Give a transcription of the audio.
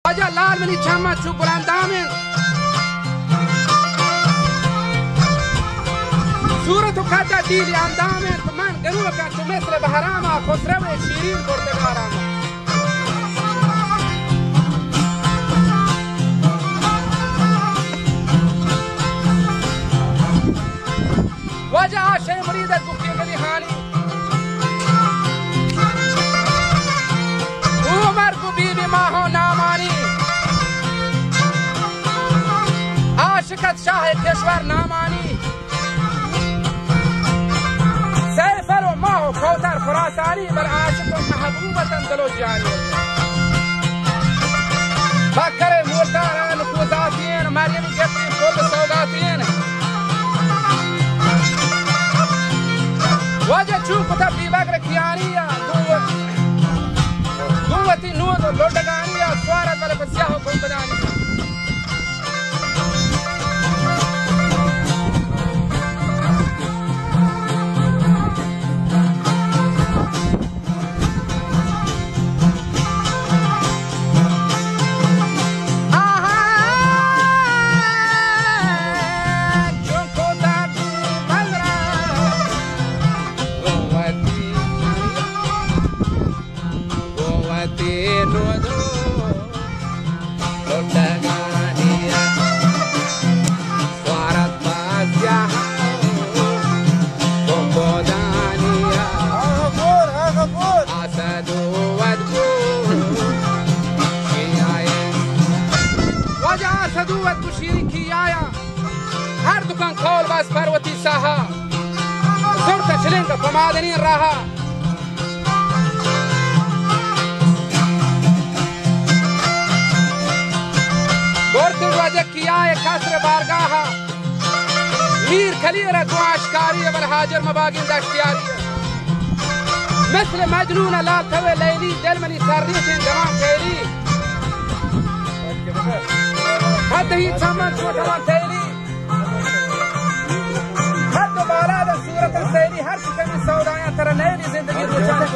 واجه لال منی چما چو بلندامن صورت و قد دیلی اندامن تو من گروه کن تو مثل بهراما خسرو شیرین بردگاراما واجه آشه مریدت گفتی گلی خانی او مرگو بیبی ماهو نامانی عاشقت شاه کشور نامانی سیفر و ماه و کوتر خراسانی بر عاشق و محبوبتن دلو جانی بکر مولداران کوزاتین مریمی گفتیم کل سوگاتین واجه چوب تبدی بگر کیانیا قوتی نود و لردگانیا سوارت ولی بسیاه و گنبدانی هر دکان کال باز پروتی ساها زرت شلنگ پمادنی راها گورتن واجه کیای کسر بارگاها میر کلیر تو آشکاری بل حاجر مباگین داشتیاری مثل مجنون لا تو لیلی دل منی سرریشین دمان خیلی حد هی چمن شو دمان تیلی حد بالا در صورت سیلی هر چی کمی سودایا ترا نیلی زندگی روشان